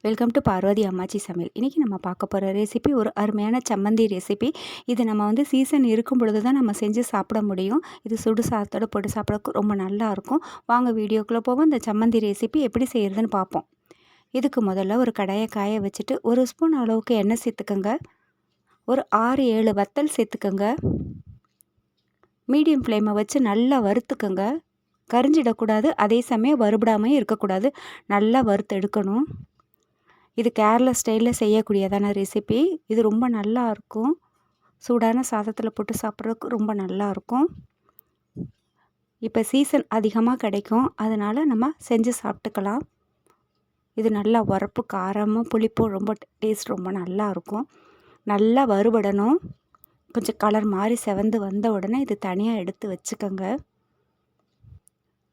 Welcome to Parvati அம்மாச்சி சமையல். இன்றைக்கி நம்ம பார்க்க போகிற ரெசிபி ஒரு அருமையான சம்மந்தி ரெசிபி. இது நம்ம சீசன் இருக்கும் பொழுது தான் நம்ம செஞ்சு சாப்பிட முடியும். இது சுடு சாதத்தோடு போட்டு சாப்பிட்றதுக்கு ரொம்ப நல்லாயிருக்கும். வாங்க வீடியோக்குள்ளே போவோம். இந்த சம்மந்தி ரெசிபி எப்படி செய்கிறதுன்னு பார்ப்போம். இதுக்கு முதல்ல ஒரு கடாயை காய வச்சுட்டு 1 ஸ்பூன் அளவுக்கு எண்ணெய் சேர்த்துக்கோங்க. ஒரு 6-7 வத்தல் சேர்த்துக்கோங்க. மீடியம் ஃப்ளேமை வச்சு நல்லா வறுத்துக்கோங்க. கரிஞ்சிடக்கூடாது, அதே சமயம் வறுபடாமையும் இருக்கக்கூடாது. நல்லா வறுத்து எடுக்கணும். இது கேரளா ஸ்டைலில் செய்யக்கூடியதான ரெசிபி. இது ரொம்ப நல்லாயிருக்கும். சூடான சாதத்தில் போட்டு சாப்பிட்றதுக்கு ரொம்ப நல்லாயிருக்கும். இப்போ சீசன் அதிகமாக கிடைக்கும், அதனால் நம்ம செஞ்சு சாப்பிட்டுக்கலாம். இது நல்லா உரப்பு, காரமும் புளிப்பும் ரொம்ப டேஸ்ட் ரொம்ப நல்லாயிருக்கும். நல்லா வறுபடணும். கொஞ்சம் கலர் மாதிரி செவந்து வந்த உடனே இது தனியாக எடுத்து வச்சுக்கோங்க.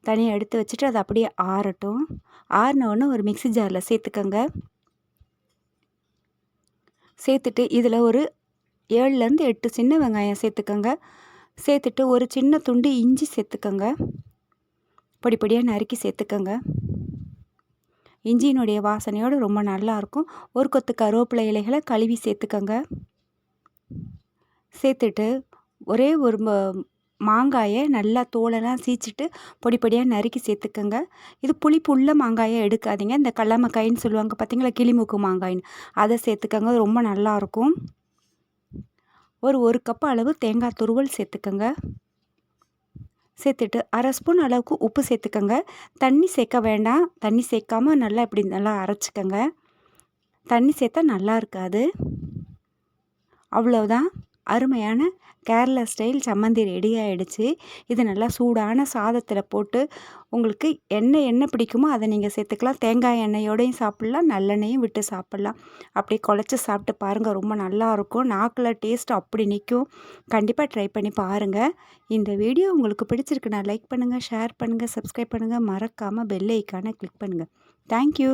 தனியாக எடுத்து வச்சுட்டு அது அப்படியே ஆறட்டும். ஆறினவுடனே ஒரு மிக்ஸி ஜாரில் சேர்த்துக்கோங்க. சேர்த்துட்டு இதில் ஒரு 7லேருந்து 8 சின்ன வெங்காயம் சேர்த்துக்கோங்க. சேர்த்துட்டு ஒரு சின்ன துண்டு இஞ்சி சேர்த்துக்கோங்க. பொடி பொடியாக நறுக்கி சேர்த்துக்கோங்க. இஞ்சியினுடைய வாசனையோடு ரொம்ப நல்லாயிருக்கும். ஒரு கொத்து கருவேப்பிலை இலைகளை கழுவி சேர்த்துக்கோங்க. சேர்த்துட்டு ஒரே ஒரு மாங்காயை நல்லா தோலெல்லாம் சீச்சிட்டு பொடி பொடியாக நறுக்கி சேர்த்துக்கோங்க. இது புளிப்பு உள்ள மாங்காயை எடுக்காதீங்க. இந்த கடலமக்காயின்னு சொல்லுவாங்க பார்த்தீங்களா, கிளிமூக்கு மாங்காயின்னு, அதை சேர்த்துக்கோங்க. ரொம்ப நல்லாயிருக்கும். ஒரு கப் அளவு தேங்காய் துருவல் சேர்த்துக்கோங்க. சேர்த்துட்டு 1/2 ஸ்பூன் அளவுக்கு உப்பு சேர்த்துக்கோங்க. தண்ணி சேர்க்க வேண்டாம். தண்ணி சேர்க்காமல் நல்லா அரைச்சிக்கோங்க. தண்ணி சேர்த்தா நல்லா இருக்காது. அவ்வளோதான், அருமையான கேரளா ஸ்டைல் சம்மந்தி ரெடி ஆகிடுச்சு. இது நல்லா சூடான சாதத்தில் போட்டு உங்களுக்கு எண்ணெய் பிடிக்குமோ அதை நீங்கள் சேர்த்துக்கலாம். தேங்காய் எண்ணெயோடையும் சாப்பிட்லாம், நல்லெண்ணெயும் விட்டு சாப்பிட்லாம். அப்படியே குழச்சி சாப்பிட்டு பாருங்கள், ரொம்ப நல்லாயிருக்கும். நாக்கில் டேஸ்ட் அப்படி நிற்கும். கண்டிப்பாக ட்ரை பண்ணி பாருங்கள். இந்த வீடியோ உங்களுக்கு பிடிச்சிருக்குன்னா லைக் பண்ணுங்கள், ஷேர் பண்ணுங்கள், சப்ஸ்கிரைப் பண்ணுங்கள். மறக்காமல் பெல் ஐக்கானை கிளிக் பண்ணுங்கள். தேங்க்யூ.